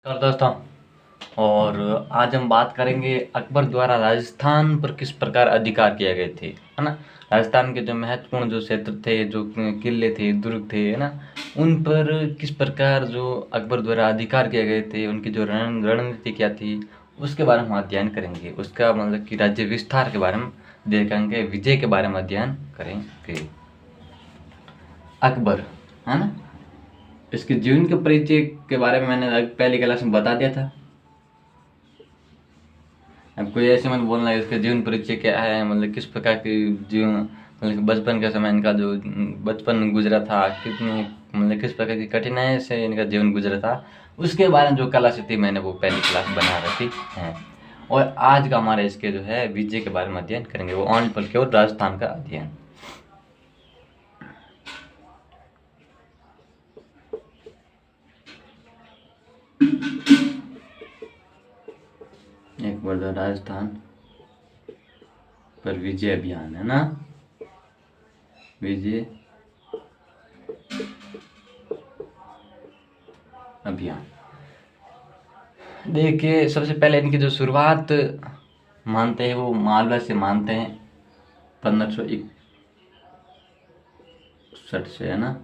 नमस्कार दोस्तों। और आज हम बात करेंगे अकबर द्वारा राजस्थान पर किस प्रकार अधिकार किए गए थे, है ना। राजस्थान के जो महत्वपूर्ण जो क्षेत्र थे, जो किले थे, दुर्ग थे, है ना, उन पर किस प्रकार जो अकबर द्वारा अधिकार किए गए थे, उनकी जो रणनीति क्या थी, उसके बारे में हम अध्ययन करेंगे। उसका मतलब कि राज्य विस्तार के बारे में देखेंगे, विजय के बारे में अध्ययन करेंगे। अकबर, है ना, इसके जीवन के परिचय के बारे में मैंने पहली क्लास में बता दिया था। अब कोई ऐसे मत बोलना इसका जीवन परिचय क्या है, मतलब किस प्रकार की जीवन, मतलब कि बचपन के समय इनका जो बचपन गुजरा था, कितनी मतलब किस प्रकार की कठिनाई से इनका जीवन गुजरा था, उसके बारे में जो क्लास थी मैंने वो पहली क्लास बना रखी है। और आज का हमारे इसके जो है विजय के बारे में अध्ययन करेंगे, वो ऑन पर केवल राजस्थान का अध्ययन। एक बार राजस्थान पर विजय अभियान, है ना, विजय अभियान। देखिए, सबसे पहले इनकी जो शुरुआत मानते हैं वो मालवा से मानते हैं, 1561 से, है ना।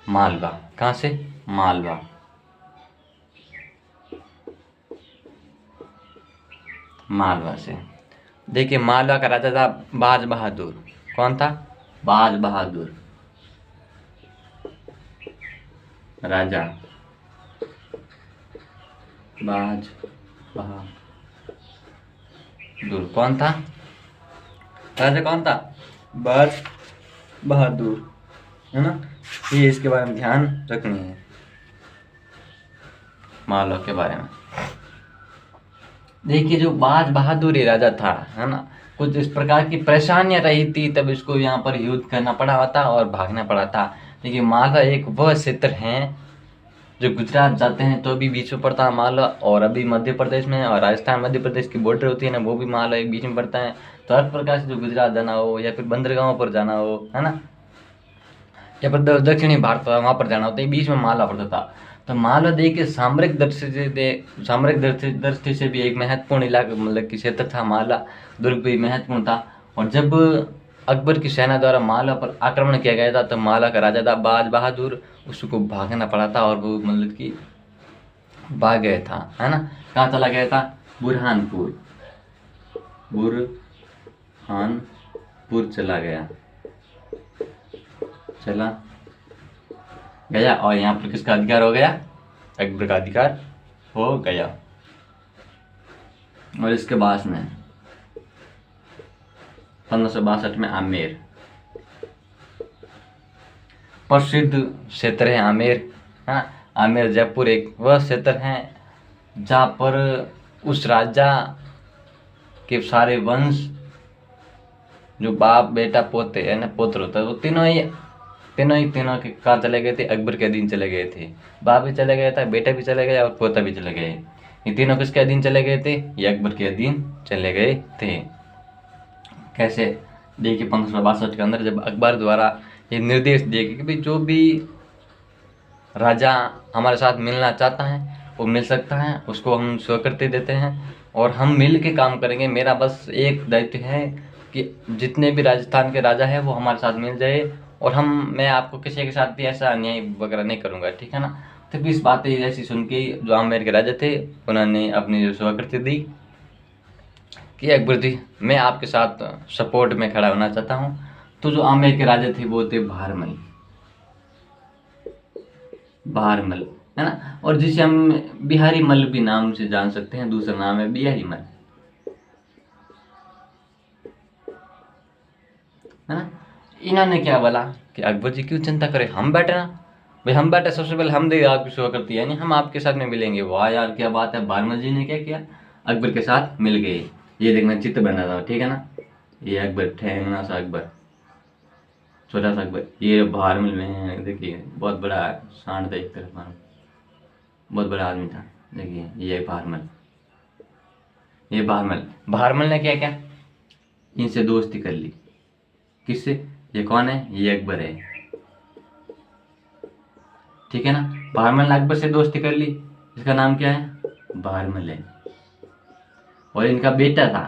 मालवा, कहाँ से? मालवा। मालवा से। देखिए, मालवा का राजा था बाज बहादुर। कौन था? बाज बहादुर राजा। बाज बहादुर कौन था? राजा कौन था? बाज बहादुर, है ना। ये इसके बारे में ध्यान रखनी है, मालवा के बारे में। देखिए, जो बाज बहादुर ये राजा था, है ना, कुछ इस प्रकार की परेशानियां रही थी, तब इसको यहाँ पर युद्ध करना पड़ा था और भागना पड़ा था। देखिए, मालवा एक वह क्षेत्र है जो गुजरात जाते हैं तो भी बीच में पड़ता है मालवा, और अभी मध्य प्रदेश में और राजस्थान मध्य प्रदेश की बॉर्डर होती है ना, वो भी मालवा एक बीच में पड़ता है। तो हर प्रकार से जो गुजरात जाना हो या फिर बंदरगाहों पर जाना हो, है ना, या फिर दक्षिणी भारत वहाँ पर जाना होता है, बीच में मालवा पड़ता था। तो मालवा देखिए सामरिक दृष्टि से भी एक महत्वपूर्ण इलाका, मतलब कि क्षेत्र था मालवा। दुर्ग भी महत्वपूर्ण था। और जब अकबर की सेना द्वारा मालवा पर आक्रमण किया गया था तो मालवा का राजा था बाज बहादुर, उसको भागना पड़ा था और वो मतलब कि भाग गया था, है ना। कहाँ चला गया था? बुरहानपुर। बुरहानपुर चला गया और यहाँ पर किसका अधिकार हो गया? अकबर का अधिकार हो गया। और इसके बाद में 1562 में आमेर, प्रसिद्ध क्षेत्र है आमेर। हाँ, आमेर जयपुर एक वह क्षेत्र है जहाँ पर उस राजा के सारे वंश, जो बाप बेटा पोते, है ना, पुत्र होता है, वो तीनों के कहाँ चले गए थे? अकबर के अधीन चले गए थे। बाप भी चले गया था, बेटा भी चले गया और पोता भी चले गए। ये तीनों किसके अधीन चले गए थे? ये अकबर के अधीन चले गए थे। कैसे? देखिए, 1562 के अंदर जब अकबर द्वारा ये निर्देश दिए कि भाई जो भी राजा हमारे साथ मिलना चाहता है वो मिल सकता है, उसको हम स्वीकृति देते हैं और हम मिल के काम करेंगे। मेरा बस एक दायित्व है कि जितने भी राजस्थान के राजा है वो हमारे साथ मिल जाए, और मैं आपको किसी के साथ भी ऐसा अन्याय वगैरह नहीं करूँगा, ठीक है ना। तो इस बातें ऐसी सुन के जो आमेर के राजा थे उन्होंने अपनी जो स्वीकृति दी कि अकबर जी, मैं आपके साथ सपोर्ट में खड़ा होना चाहता हूँ। तो जो आमेर के राजा थे वो थे भारमल, है ना, और जिसे हम बिहारी मल भी नाम से जान सकते हैं, दूसरा नाम है बिहारी मल, है ना। इन्होंने क्या बोला कि अकबर जी क्यों चिंता करें, हम बैठे ना भाई, हम बैठे, सबसे पहले हम देंगे आपकी सेवा करती है, यानी हम आपके साथ में मिलेंगे। वाह यार, क्या बात है। भारमल जी ने क्या किया? अकबर के साथ मिल गए। ये देखना, चित्र बना था, ठीक है ना। ये अकबर, ठहरना सा अकबर, छोटा सा अकबर, ये भारमल में है। देखिए, बहुत बड़ा सांड था एक तरफ, बहुत बड़ा आदमी था। देखिए, ये भारमल ने क्या किया? इनसे दोस्ती कर ली। किससे? ये कौन है? ये अकबर है, ठीक है ना। भारमल ने अकबर से दोस्ती कर ली, इसका नाम क्या है? भारमल है। और इनका बेटा था,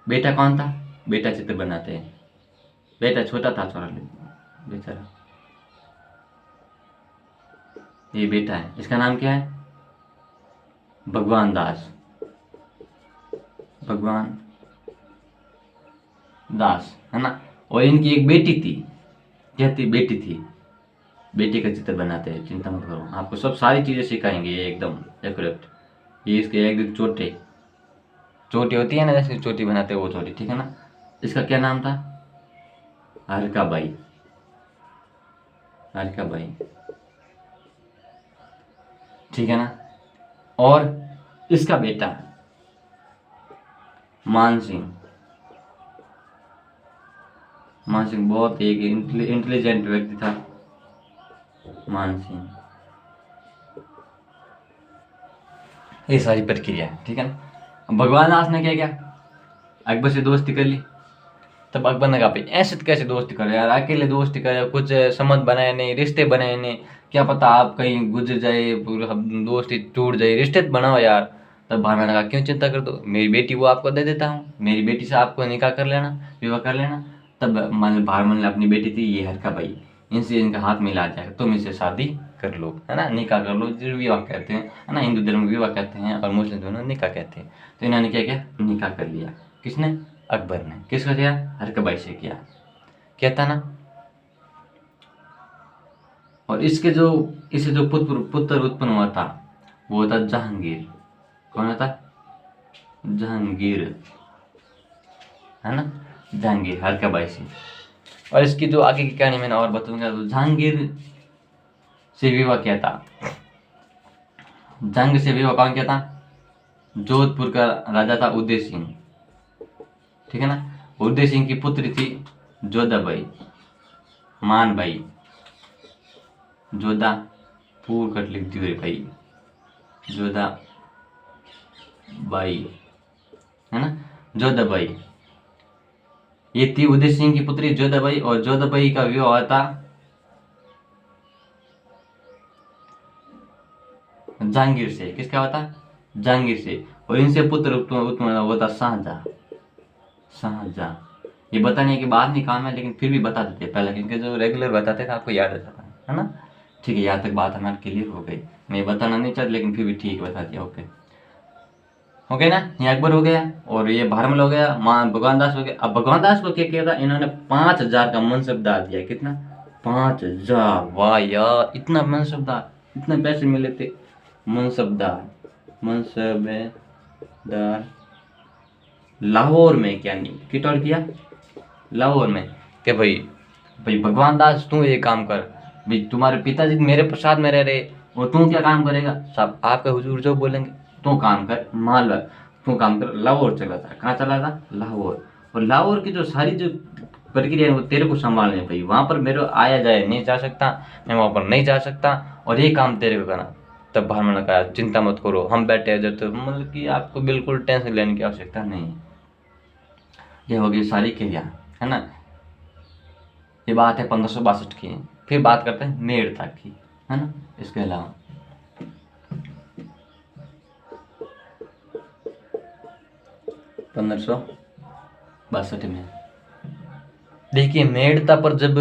बेटा कौन था? बेटा चित्र बनाते हैं, बेटा छोटा था थोड़ा बेचारा, ये बेटा है। इसका नाम क्या है? भगवान दास, भगवान दास, है ना। और इनकी एक बेटी थी, क्या थी? बेटी थी। बेटी का चित्र बनाते हैं, चिंता मत करो, आपको सब सारी चीजें सिखाएंगे ये एकदम एक्यूरेट। ये इसके एकदम चोटी चोटी होती है ना, जैसे चोटी बनाते हैं वो चोटी, ठीक है ना। इसका क्या नाम था? हरका बाई, हरका बाई, ठीक है ना। और इसका बेटा मान सिंह, मान सिंह बहुत एक इंटेलिजेंट व्यक्ति था, मान सिंह। ये सारी प्रक्रिया है, ठीक है ना। भगवान दास ने क्या किया? अकबर से दोस्ती कर ली। तब अकबर ने कहा भाई ऐसे तो कैसे दोस्ती करे यार, अकेले दोस्ती करे, कुछ संबंध बनाए नहीं, रिश्ते बनाए नहीं, क्या पता आप कहीं गुजर जाए, पूरा दोस्ती टूट जाए, रिश्ते तो बनाओ यार। तब भारमल ने कहा क्यों चिंता कर दो, मेरी बेटी वो आपको दे देता हूँ, मेरी बेटी से आपको निकाह कर लेना, विवाह कर लेना। तब भारमल ने अपनी बेटी थी ये हरका बाई, इनसे इनका हाथ मिला जाएगा, तुम इससे शादी कर लो, है ना, निकाह कर लो, जो विवाह कहते हैं, है ना। हिंदू धर्म में विवाह कहते हैं और मुस्लिम धर्म में निकाह कहते हैं। तो इन्होंने क्या किया? निकाह कर लिया। किसने? अकबर ने। किसका किया? हरका बाई से किया, कहता ना। और इसके जो इसे जो पुत्र उत्पन्न हुआ था वो था जहांगीर। कौन था? जहांगीर, है ना, जहांगीर, हरका बाई से। और इसकी जो आगे की कहानी मैंने और बताऊंगा। तो जहांगीर से विवाह किया था, जंग से विवाह कौन किया था? जोधपुर का राजा था उदय सिंह, ठीक है ना। उदय सिंह की पुत्री थी जोधाबाई, मानबाई, जोधा पूर कट लिख दी भाई, जोधा बाई, है ना, जोधाबाई। ये थी उदय सिंह की पुत्री जोधाबाई। और जोधाबाई का विवाह हुआ था जहांगीर से। किसका हुआ था? जहांगीर से। और इनसे पुत्र उत्पन्न हुआ था शाहजहां, शाहजहां। ये बताने के बाद नहीं काम है, लेकिन फिर भी बता देते पहले, क्योंकि जो रेगुलर बताते थे आपको याद रहता था, है ना। ठीक है, यहाँ तक बात हमारी क्लियर हो गई। मैं बताना नहीं चाहता, लेकिन फिर भी ठीक बता दिया। ओके, हो गया ना। ये अकबर हो गया और ये भारमल हो गया, मां भगवान दास हो गया। अब भगवान दास को क्या किया था? इन्होंने 5,000 का मनसबदार दिया। कितना? 5,000। वाह यार, इतना मनसबदार, इतने पैसे मिले थे। मनसबदार, मनसबदार लाहौर में, क्या नहीं किटौर किया लाहौर में, कि भाई भाई भगवान दास तू ये काम कर, भाई तुम्हारे पिताजी मेरे साथ में रह रहे और तू क्या काम करेगा? सब आपके हुजूर जो बोलेंगे तू काम कर, मान लो तू काम कर। लाहौर चला था। कहाँ चला था? लाहौर। और लाहौर की जो सारी जो प्रक्रिया है वो तेरे को संभालनी है भाई, वहां पर मेरे आया जाए नहीं जा सकता, मैं वहां पर नहीं जा सकता, और ये काम तेरे को करना। तब भारमल ने कहा चिंता मत करो, हम बैठे हैं इधर, तो मतलब कि आपको बिल्कुल टेंशन लेने की आवश्यकता नहीं है। ये होगी सारी क्रिया, है ना। ये बात है 1562 की। फिर बात करते हैं मेड़ता की, है ना। इसके अलावा 1562 में देखिए मेड़ता पर जब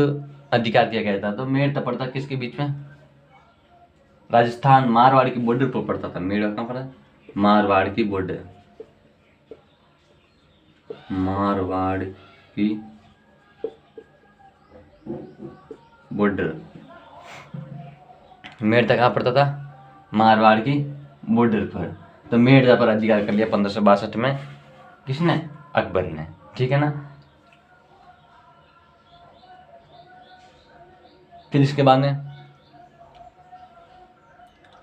अधिकार किया गया था, तो मेड़ता पड़ता किसके बीच में? राजस्थान मारवाड़ की बॉर्डर पर पड़ता था। मेड़ा कहाँ पड़ा? मारवाड़ की बॉर्डर, मारवाड़ की बॉर्डर। मेड़ता कहाँ पड़ता था? मारवाड़ की बॉर्डर पर। तो मेड़ता पर अधिकार कर लिया 1562 में। किसने? अकबर ने, ठीक है ना। फिर इसके बाद में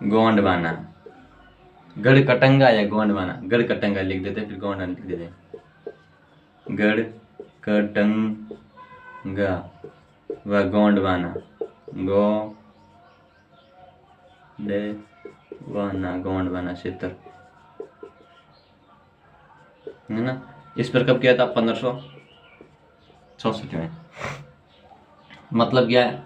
गोंडवाना, गढ़कटंगा या गोंडवाना, गढ़कटंगा लिख देते, फिर गोंडवाना लिख देते। गढ़कटंगा व गोंडवाना, गोंडवाना क्षेत्र, है ना। इस पर कब किया था? 1564 में। मतलब क्या है?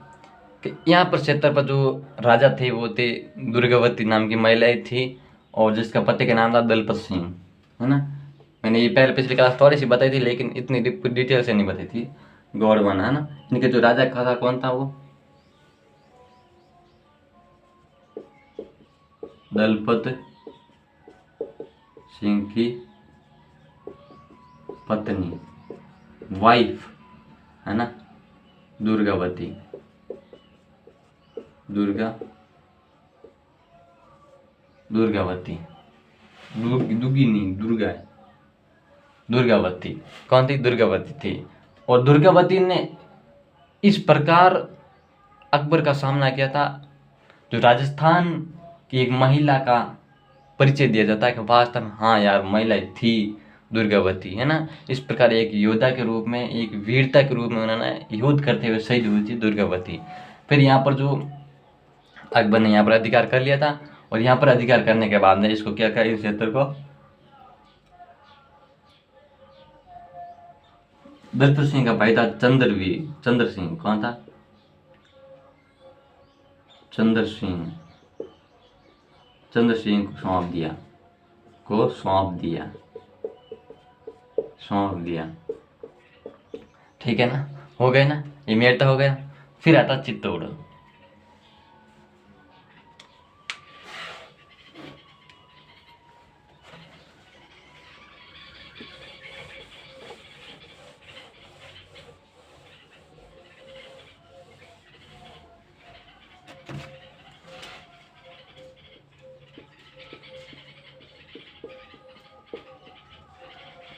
कि यहाँ पर क्षेत्र पर जो राजा थे वो थे दुर्गावती नाम की महिलाएं थी, और जिसका पति का नाम था दलपत सिंह, है ना। मैंने ये पहले पिछली क्लास थोड़ी सी बताई थी, लेकिन इतनी डिटेल से नहीं बताई थी। गौड़वन, है ना। इनके जो राजा का था कौन था, वो दलपत सिंह की पत्नी, वाइफ, है ना, दुर्गावती। दुर्गावती, दुगी नहीं, दुर्गा है, दुर्गावती कौन थी, दुर्गावती थी। और दुर्गावती ने इस प्रकार अकबर का सामना किया था, जो राजस्थान की एक महिला का परिचय दिया जाता है कि वास्तव में हाँ यार महिला थी दुर्गावती, है ना। इस प्रकार एक योद्धा के रूप में, एक वीरता के रूप में उन्होंने युद्ध करते हुए शहीद हुई थी दुर्गावती। फिर यहाँ पर जो अकबर ने यहाँ पर अधिकार कर लिया था, और यहाँ पर अधिकार करने के बाद ने इसको क्या कहा, इस क्षेत्र को दलपत सिंह का भाई था चंद्र सिंह, कौन था, चंद्र सिंह को सौंप दिया। ठीक है ना, हो गए ना, ये मेरठ हो गया। फिर आता चित्तौड़।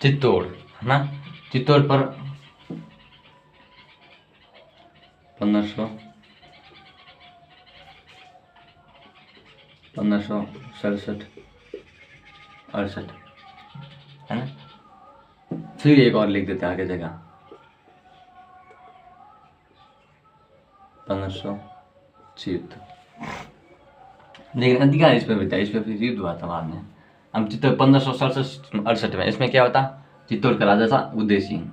चित्तौड़, है ना। चित्तौड़ पर 1567 68, है ना। फिर एक और लिख देते हैं आगे जगह, 1576। लेकिन अधिकार इस पर भी था, इस पर फिर युद्ध हुआ था बाद में। हम चित्तौड़ 1567 में, इसमें क्या होता, चित्तौड़ का राजा था उदय सिंह।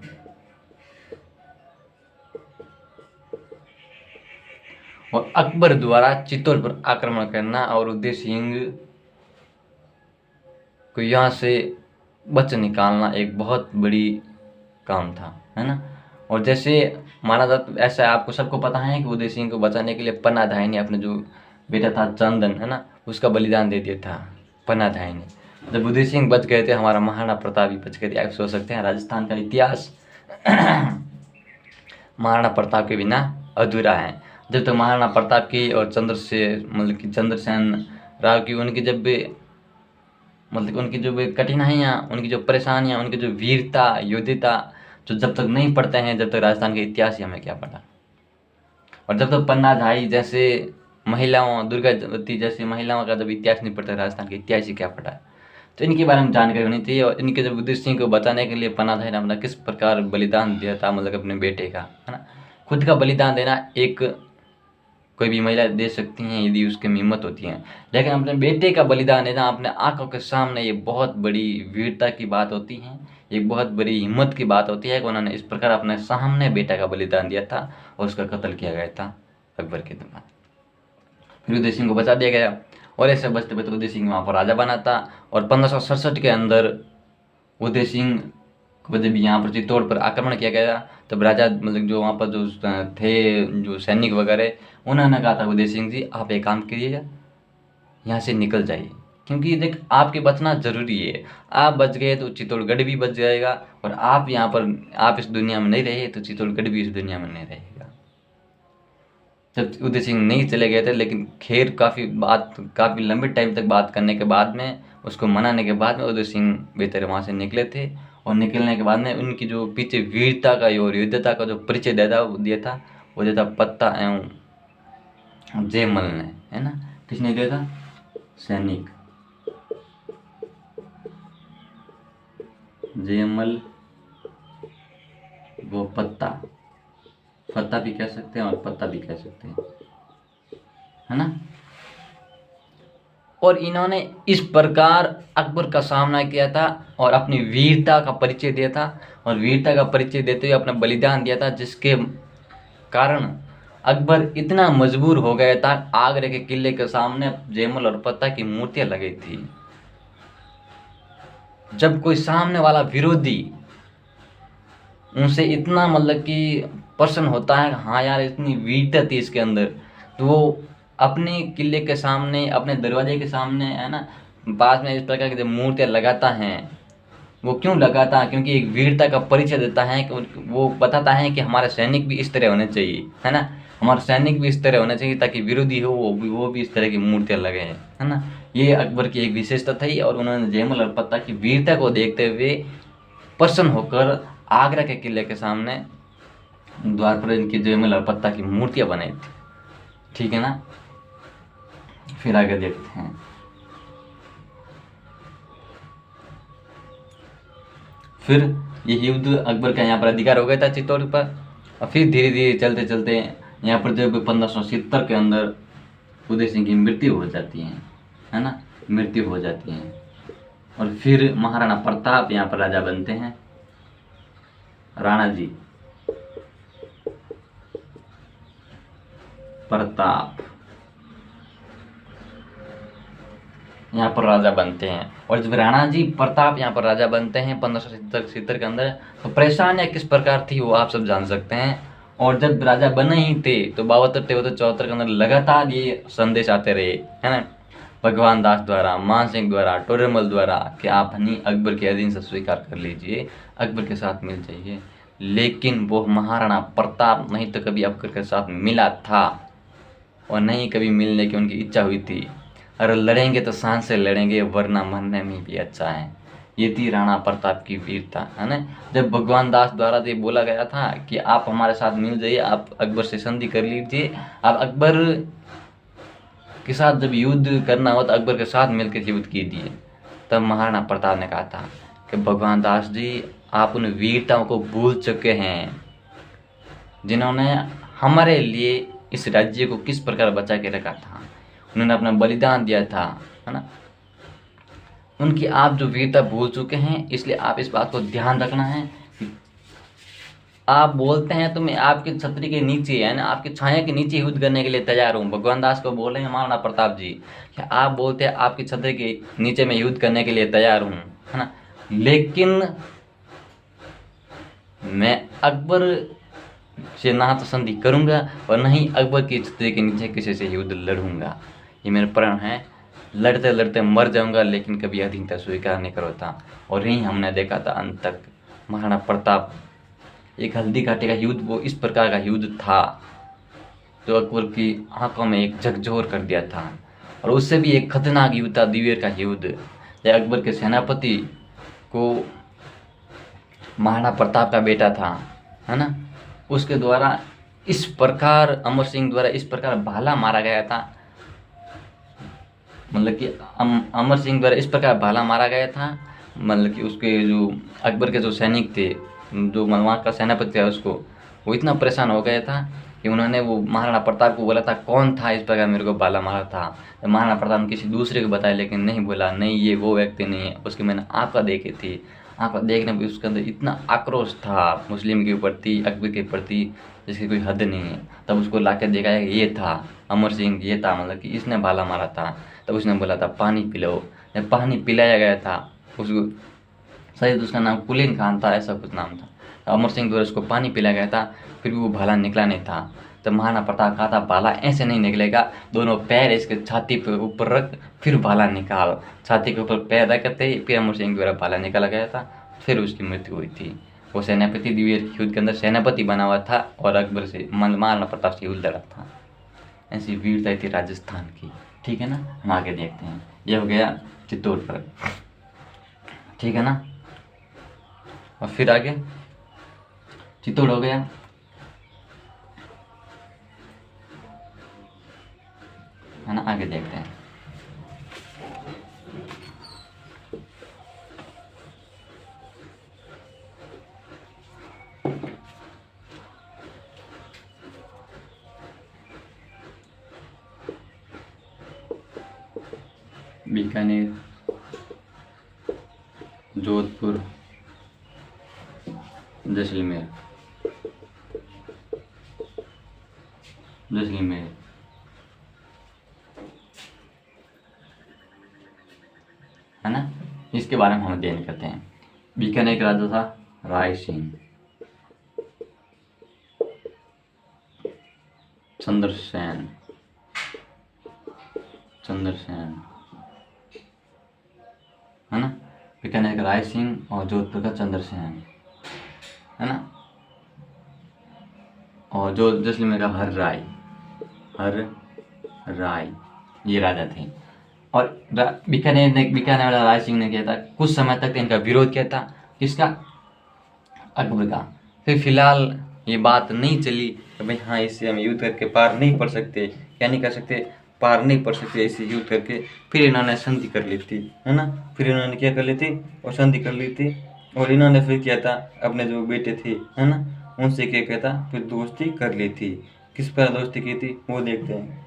और अकबर द्वारा चित्तौड़ पर आक्रमण करना और उदय सिंह को यहाँ से बच निकालना एक बहुत बड़ी काम था, है ना। और जैसे माना जाता, ऐसा आपको सबको पता है कि उदय सिंह को बचाने के लिए पन्नाधाय ने अपने जो बेटा था चंदन, है ना, उसका बलिदान दे दिया था पन्नाधाय ने। जब उदय सिंह बच गए थे, हमारा महाराणा प्रताप भी बच गए थे। आप सोच सकते हैं राजस्थान का इतिहास महाराणा प्रताप के बिना अधूरा है। जब तक महाराणा प्रताप की और चंद्रसेन राव की उनकी जो कठिनाइयाँ, उनकी जो परेशानियाँ, उनकी जो वीरता योद्धा जो जब तक नहीं पढ़ते हैं, जब तक राजस्थान के इतिहास ही हमें क्या पता। और जब तक पन्नाधाई जैसे महिलाओं, दुर्गावती जैसी महिलाओं का जब इतिहास नहीं पढ़ता, राजस्थान के इतिहास ही क्या पढ़ा है। तो इनके बारे में जानकारी होनी चाहिए। और इनके जब उदय सिंह को बचाने के लिए पन्नाधाई ने अपना किस प्रकार बलिदान दिया था, अपने बेटे का, है ना। खुद का बलिदान देना एक कोई भी महिला दे सकती हैं यदि उसके में हिम्मत होती है, लेकिन अपने बेटे का बलिदान देना अपने आंखों के सामने, ये बहुत बड़ी वीरता की बात होती है, एक बहुत बड़ी हिम्मत की बात होती है कि उन्होंने इस प्रकार अपने सामने बेटा का बलिदान दिया था और उसका कत्ल किया गया था अकबर के द्वारा। फिर उदय सिंह को बचा दिया गया, और ऐसे बचते बचते उदय सिंह वहाँ पर राजा बना था। और 1567 के अंदर उदय सिंह को जब यहाँ पर चित्तौड़ पर आक्रमण किया गया, तब राजा जो वहाँ पर जो थे जो सैनिक वगैरह, उन्होंने कहा था उदय सिंह जी आप एक काम कीजिएगा, यहाँ से निकल जाइए, क्योंकि देख आपके बचना जरूरी है। आप बच गए तो चित्तौड़गढ़ भी बच जाएगा, और आप यहाँ पर आप इस दुनिया में नहीं रहे तो चित्तौड़गढ़ भी इस दुनिया में नहीं रहेगा। जब उदय सिंह नहीं चले गए थे, लेकिन खैर काफ़ी लंबे टाइम तक बात करने के बाद में, उसको मनाने के बाद में उदय सिंह बेहतर वहाँ से निकले थे। और निकलने के बाद में उनकी जो पीछे वीरता का और योद्धता का जो परिचय दिया था वो दिया था पत्ता एवं जयमल ने, है ना। किसने दिया था, सैनिक जयमल, वो पत्ता भी कह सकते हैं और पत्ता भी कह सकते हैं, है ना। और इन्होंने इस प्रकार अकबर का सामना किया था और अपनी वीरता का परिचय दिया था, और वीरता का परिचय देते हुए अपना बलिदान दिया था, जिसके कारण अकबर इतना मजबूर हो गया था, आगरा के किले के सामने जयमल और पत्ता की मूर्तियां लगी थी। जब कोई सामने वाला विरोधी उनसे इतना मतलब कि प्रसन्न होता है, हाँ यार इतनी वीरता थी इसके अंदर, तो वो अपने किले के सामने, अपने दरवाजे के सामने है ना, पास में इस प्रकार की जब मूर्तियां लगाता है, वो क्यों लगाता है? क्योंकि एक वीरता का परिचय देता है कि वो बताता है कि हमारे सैनिक भी इस तरह होने चाहिए, है ना, हमारे सैनिक भी इस तरह होने चाहिए, ताकि विरोधी हो वो भी इस तरह की मूर्तियां लगे, है ना। ये अकबर की एक विशेषता थी, और उन्होंने जयमल और पत्ता की वीरता को देखते हुए प्रसन्न होकर आगरा के किले के सामने द्वार पर इनकी जयमल और पत्ता की मूर्तियां बनाई थी। ठीक है ना, फिर आगे देखते हैं। फिर ये युद्ध अकबर का यहाँ पर अधिकार हो गया था चित्तौड़ पर, और फिर धीरे धीरे चलते चलते यहाँ पर जब 1570 के अंदर उदय सिंह की मृत्यु हो जाती है ना, मृत्यु हो जाती है, और फिर महाराणा प्रताप यहाँ पर राजा बनते हैं, राणा जी प्रताप यहाँ पर राजा बनते हैं। और जब राणा जी प्रताप यहाँ पर राजा बनते हैं 1570 के अंदर, तो परेशानियाँ किस प्रकार थी वो आप सब जान सकते हैं। और जब राजा बने ही थे तो 72, 73, 74 के अंदर लगातार ये संदेश आते रहे, है ना, भगवान दास द्वारा, मान सिंह द्वारा, टोडरमल द्वारा, कि आप हनी अकबर के अधीन से स्वीकार कर लीजिए, अकबर के साथ मिल जाइए। लेकिन वो महाराणा प्रताप नहीं तो कभी अकबर के साथ मिला था, और नहीं कभी मिलने की उनकी इच्छा हुई थी। अगर लड़ेंगे तो शान से लड़ेंगे, वरना मरने में भी अच्छा है। ये थी राणा प्रताप की वीरता, है ना। जब भगवान दास द्वारा ये बोला गया था कि आप हमारे साथ मिल जाइए, आप अकबर से संधि कर लीजिए, आप अकबर के साथ जब युद्ध करना हो तो अकबर के साथ मिलकर युद्ध कीजिए, तब महाराणा प्रताप ने कहा था कि भगवान दास जी, आप उन वीरताओं को भूल चुके हैं जिन्होंने हमारे लिए इस राज्य को किस प्रकार बचा के रखा था, उन्होंने अपना बलिदान दिया था, है ना। उनकी आप जो वीरता भूल चुके हैं, इसलिए आप इस बात को ध्यान रखना है कि आप बोलते हैं तो मैं आपकी छतरी के नीचे, है ना, आपकी छाया के नीचे युद्ध करने के लिए तैयार हूँ। भगवान दास को बोल रहे हैं महाराणा प्रताप जी कि आप बोलते हैं आपकी छतरी के नीचे मैं युद्ध करने के लिए तैयार हूँ, है ना, लेकिन मैं अकबर से ना तो संधि करूँगा और न ही अकबर की छतरी के नीचे किसी से युद्ध लड़ूंगा। ये मेरा प्रण है, लड़ते लड़ते मर जाऊंगा लेकिन कभी अधीनता स्वीकार नहीं करूँगा। और यही हमने देखा था अंत तक। महाराणा प्रताप एक हल्दी घाटी का युद्ध, वो इस प्रकार का युद्ध था जो अकबर की आंखों में एक झकझोर कर दिया था। और उससे भी एक खतरनाक युद्ध था दिवेर का युद्ध, जब अकबर के सेनापति को महाराणा प्रताप का बेटा था, है ना, उसके द्वारा इस प्रकार, अमर सिंह द्वारा इस प्रकार भाला मारा गया था, मतलब कि अमर सिंह द्वारा इस प्रकार भाला मारा गया था, मतलब कि उसके जो अकबर के जो सैनिक थे, जो वहाँ का सेनापति था, उसको वो इतना परेशान हो गया था कि उन्होंने वो महाराणा प्रताप को बोला था कौन था इस प्रकार मेरे को भाला मारा था। तो महाराणा प्रताप ने किसी दूसरे को बताया, लेकिन नहीं बोला, नहीं ये वो व्यक्ति नहीं है, उसकी मैंने आंखें देखी थी। आंखें देखने में उसके अंदर इतना आक्रोश था मुस्लिम के प्रति, अकबर के प्रति, जिसकी कोई हद नहीं है। तब उसको ला के दिखाया ये था अमर सिंह, ये था, मतलब कि इसने भाला मारा था। तब उसने बोला था पानी पिलाओ। जब पानी पिलाया गया था उसको, शायद उसका नाम कुलीन खान था, ऐसा कुछ नाम था। तो अमर सिंह द्वारा उसको पानी पिलाया गया था, फिर भी वो भाला निकला नहीं था। तो महाराणा प्रताप कहा था भाला ऐसे नहीं निकलेगा, दोनों पैर इसके छाती पे ऊपर रख फिर भाला निकाल। छाती के ऊपर पैर रखते ही फिर अमर सिंह द्वारा भाला निकाला गया था, फिर उसकी मृत्यु हुई थी। वो सेनापति दिवेर युद्ध के अंदर सेनापति बना हुआ था और अकबर से, महाराणा प्रताप से युद्ध लड़ा था। ऐसी वीरता थी राजस्थान की। ठीक है ना, हम आगे देखते हैं। ये हो गया चित्तौड़ पर, ठीक है ना। और फिर आगे चित्तौड़ हो गया, है ना। आगे देखते हैं। बीकानेर, जोधपुर, जैसलमेर, जैसलमेर, है ना। इसके बारे में हम अध्ययन करते हैं। बीकानेर का राजा था राय सिंह, चंद्रसेन, है ना। बीकानेर का राय सिंह और जोधपुर का चंद्रसेन, है ना। और जो जैसलमेर का हर राय ये राजा थे। और बीकानेर वाला राय सिंह ने किया था, कुछ समय तक इनका विरोध किया था, किसका, अकबर का। फिर फिलहाल ये बात नहीं चली कि भाई हाँ इससे हम युद्ध करके पार नहीं पड़ सकते, क्या नहीं कर सकते, पार नहीं पड़ सकते इससे युद्ध करके। फिर इन्होंने संधि कर ली थी, है ना। फिर इन्होंने क्या कर ली थी, और संधि कर ली थी। और इन्होंने फिर किया था, अपने जो बेटे थे, है ना, उनसे क्या किया था, फिर दोस्ती कर ली थी। किस पर दोस्ती की थी वो देखते हैं,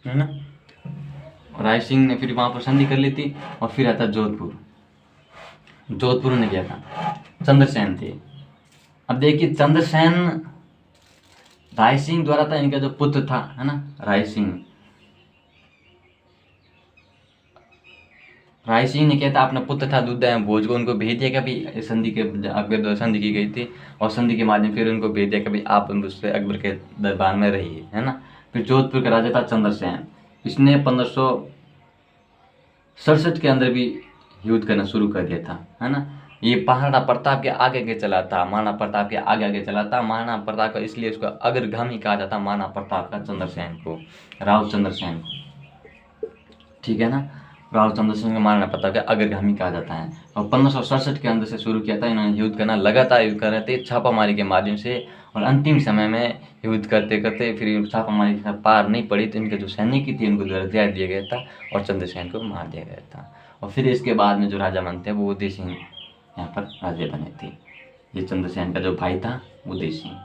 है ना। राय सिंह ने फिर वहां पर संधि कर ली थी। और फिर आता जोधपुर ने किया था, चंद्रसेन थे। अब देखिए चंद्रसेन राय सिंह द्वारा था, इनका जो पुत्र था, है ना, राय सिंह ने क्या था, अपना पुत्र था दुर्योधन भोज को उनको भेज दिया कि भाई संधि के अकबर द्वारा संधि की गई थी, और संधि के माध्यम फिर उनको भेज दिया कि भाई आप उससे अकबर के दरबार में रहिए, है ना। फिर जोधपुर का राजा था चंद्रसेन, इसने 1567 के अंदर भी युद्ध करना शुरू कर दिया था, है ना। ये महाराणा प्रताप के आगे आगे चला था, महाराणा प्रताप के आगे आगे चला था। महाराणा प्रताप का इसलिए उसको अग्रगामी कहा जाता महाराणा प्रताप का चंद्रसेन को, राव चंद्रसेन को, ठीक है ना। राव चंद्रसेन को महाराणा प्रताप के अग्रगामी कहा जाता है। और 1567 के अंदर से शुरू किया था इन्होंने युद्ध करना, लगातार युद्ध कर रहे थे छापामारी के माध्यम से। और अंतिम समय में युद्ध करते करते फिर छापामारी के पार नहीं पड़ी तो इनके जो सैनिक थी उनको हथियार दिया गया था और चंद्रसेन को मार दिया गया था। और फिर इसके बाद में जो राजा बनते हैं वो उदय सिंह यहाँ पर राजे बने थे। ये चंद्रसेन का जो भाई था उदय सिंह,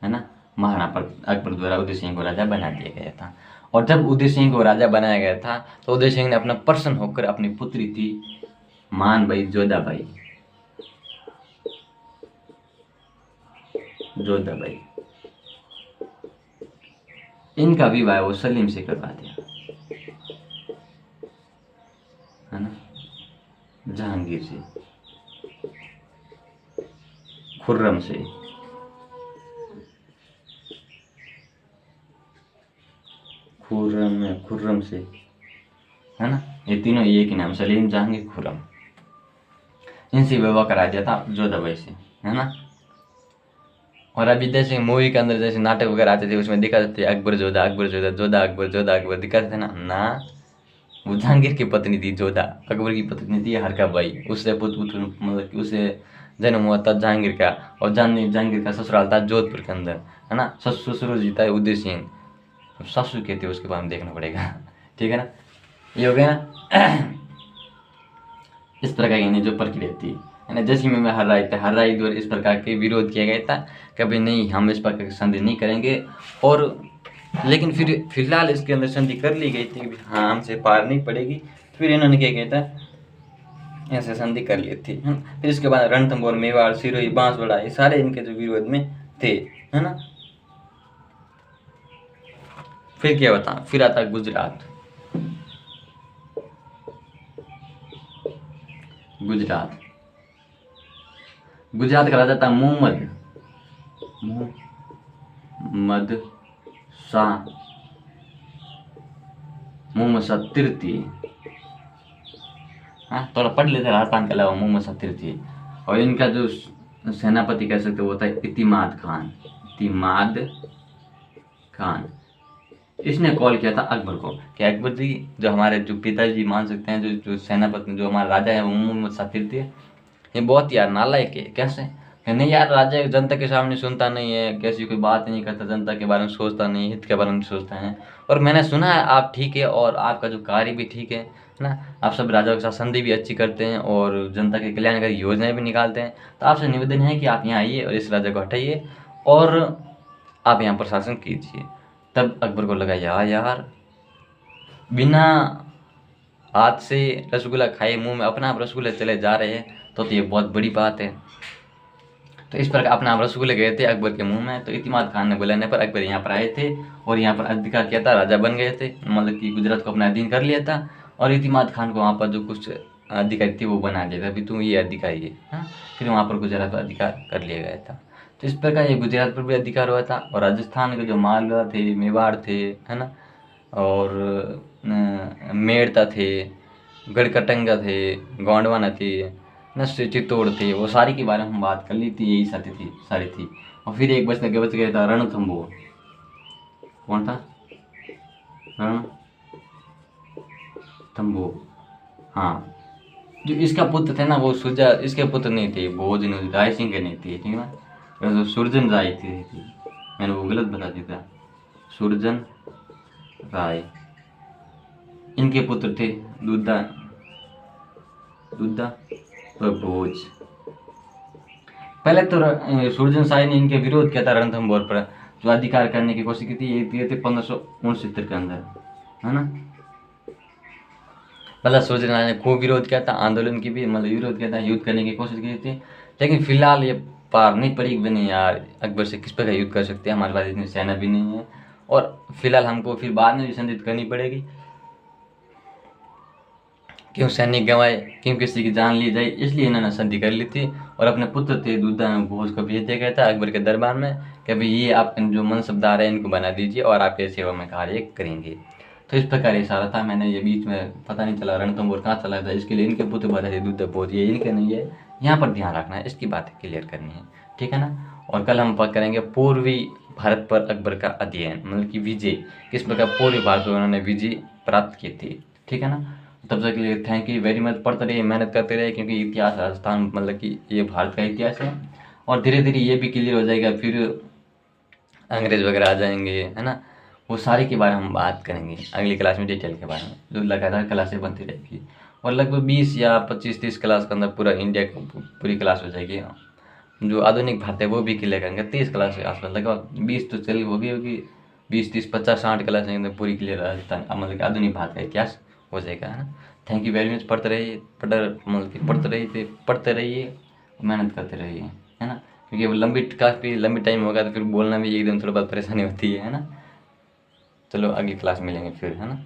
है ना, महाराणा अकबर द्वारा उदय सिंह को राजा बना दिया गया था। और जब उदय सिंह को राजा बनाया गया था तो उदय सिंह ने अपना प्रसन्न होकर अपनी पुत्री थी मानबाई जोधाबाई, इनका विवाह वो सलीम से करवा दिया, है ना, जहांगीर से, खुर्रम से, खुर्रम से, है ना। ये तीनों एक ही नाम, सलीम, जहांगीर, खुर्रम, इनसे विवाह करा दिया था जोधाबाई से, है ना। और अभी जैसे मूवी के अंदर जैसे नाटक वगैरह आते थे उसमें दिखाते थे अकबर जोधा, जोधा अकबर दिखाते थे ना वो जहांगीर की पत्नी थी जोधा, अकबर की पत्नी थी हरकाबाई, उससे पुत्र मतलब कि उसे जन्म हुआ था जहांगीर का। और जहांगीर का ससुराल था जोधपुर के अंदर, है ना। ससुर जी था उदय सिंह, ससुर के थे उसके बारे में देखना पड़ेगा, ठीक है ना। ये हो गया इस प्रकार की जो प्रक्रिया थी, है ना। जैसे में हर राय द्वारा इस प्रकार के विरोध किया गया था, कभी नहीं हम इस प्रकार की संधि नहीं करेंगे। और लेकिन फिर फिलहाल इसके अंदर संधि कर ली गई थी कि हाँ हमसे पार नहीं पड़ेगी। फिर इन्होंने क्या किया था, ऐसे संधि कर ली थी, है ना। फिर इसके बाद रणथंभौर, मेवाड़, सिरोही, बांसवाड़ा, ये सारे इनके जो विरोध में थे, है ना। फिर क्या बता, फिर आता गुजरात का राजा था मोहम्मद शाह तृतीय, हाँ थोड़ा पढ़ लेते राजस्थान के अलावा, मोहम्मद शाह तृतीय। और इनका जो सेनापति कह सकते वो था इतिमाद खान। इसने कॉल किया था अकबर को कि अकबर जी जो हमारे जो पिताजी मान सकते हैं, जो सेनापति जो हमारा राजा है वो मोहम्मद शाह तृतीय, ये बहुत यार नालायक है। कैसे, नहीं यार, राजा जनता के सामने सुनता नहीं है, कैसी कोई बात नहीं करता, जनता के बारे में सोचता नहीं, हित के बारे में सोचता है। और मैंने सुना है आप ठीक है और आपका जो कार्य भी ठीक है ना, आप सब राजाओं के साथ संधि भी अच्छी करते हैं और जनता के कल्याणकारी योजनाएं भी निकालते हैं। तो आपसे निवेदन है कि आप यहाँ आइए और इस राजा को हटाइए और आप यहाँ पर शासन कीजिए। तब अकबर को लगा यार बिना हाथ से रसगुल्ला खाए, मुंह में अपना आप रसगुल्ले चले जा रहे हैं, तो ये बहुत बड़ी बात है। तो इस पर अपना आप रसगुल्ले गए थे अकबर के मुंह में। तो इतिमाद खान ने बुलाने पर अकबर यहाँ पर आए थे और यहाँ पर अधिकार किया था, राजा बन गए थे, मतलब कि गुजरात को अपना अधीन कर लिया था। और इतिमाद खान को वहाँ पर जो कुछ अधिकारी थे वो बना दिया था, अभी तुम ये अधिकारी है, हाँ। फिर वहाँ पर गुजरात पर अधिकार कर लिया गया था। तो इस प्रकार ये गुजरात पर भी अधिकार हुआ था। और राजस्थान के जो मालवा थे, मेवाड़ थे, है ना, और मेड़ता थे, गढ़कटंगा थे, गोंडवाना थे, नशे चित्तौड़ थे, वो सारी के बारे में हम बात कर ली थी, यही सारी थी। और फिर एक बच गया था रणथंभौर। कौन था? रणथंभौर, हाँ। जो इसका पुत्र थे ना वो सुजा, इसके पुत्र नहीं थे, भोज राय सिंह के नहीं थे, ठीक है ना। जो सुरजन राय थी, मैंने वो गलत बता दिया था, सुरजन राय, इनके पुत्र थे दुद्धा तो भोज। पहले तो सुरजन शाही ने इनके विरोध किया था रणथंभौर पर, जो अधिकार करने की कोशिश की थी, ये थे 1569 के अंदर, है ना। मतलब सुरजन शाही ने खूब विरोध किया था, आंदोलन की भी मतलब विरोध किया था, युद्ध करने की कोशिश की थी। लेकिन फिलहाल ये पार नहीं पड़ी कि नहीं यार, अकबर से किस प्रकार युद्ध कर सकते हैं, हमारे पास इतनी सेना भी नहीं है, और फिलहाल हमको फिर बाद में भी संधित करनी पड़ेगी। क्यों सैनिक गंवाए, क्यों किसी की जान ली जाए, इसलिए इन्होंने संधि कर ली थी। और अपने पुत्र थे दुद्धा घोष को भेज दिया गया था अकबर के दरबार में कि भाई ये आप जो मनसबदार है इनको बना दीजिए और आपके सेवा में कार्य करेंगे। तो इस प्रकार इशारा था। मैंने ये बीच में पता नहीं चला रणथंभौर कहाँ चला था, इसके लिए इनके पुत्र बने थे दुद्धा भोज, ये इनके नहीं है, यहाँ पर ध्यान रखना है, इसकी बातें क्लियर करनी है, ठीक है ना। और कल हम बात करेंगे पूर्वी भारत पर अकबर का अध्ययन, मतलब कि विजय, किस प्रकार पूर्वी भारत पर उन्होंने विजय प्राप्त की थी, ठीक है ना। तब तक के लिए थैंक यू वेरी मच। पढ़ते रहिए, मेहनत करते रहिए, क्योंकि इतिहास राजस्थान मतलब कि ये भारत का इतिहास है, और धीरे धीरे ये भी क्लियर हो जाएगा। फिर अंग्रेज वगैरह आ जाएंगे, है ना, वो सारे के बारे में हम बात करेंगे अगली क्लास में, डिटेल के बारे में, जो लगातार क्लासें बनती रहेगी। और लगभग 20 या 25-30 क्लास के अंदर पूरा इंडिया की पूरी क्लास हो जाएगी। जो आधुनिक भारत है वो भी क्लियर करेंगे 30 क्लास के आसपास, लगभग 20 तो चल होगी 20, 30, 50, 60 क्लास के अंदर पूरी क्लियर राजस्थान मतलब कि आधुनिक भारत का इतिहास हो जाएगा, है ना। Thank you very much. पढ़ते रहिए, मतलब कि पढ़ते रहिए, मेहनत करते रहिए, है ना, क्योंकि वो काफ़ी लंबी टाइम होगा तो फिर बोलना भी एकदम थोड़ा बहुत परेशानी होती है ना। चलो अगली क्लास मिलेंगे फिर, है ना।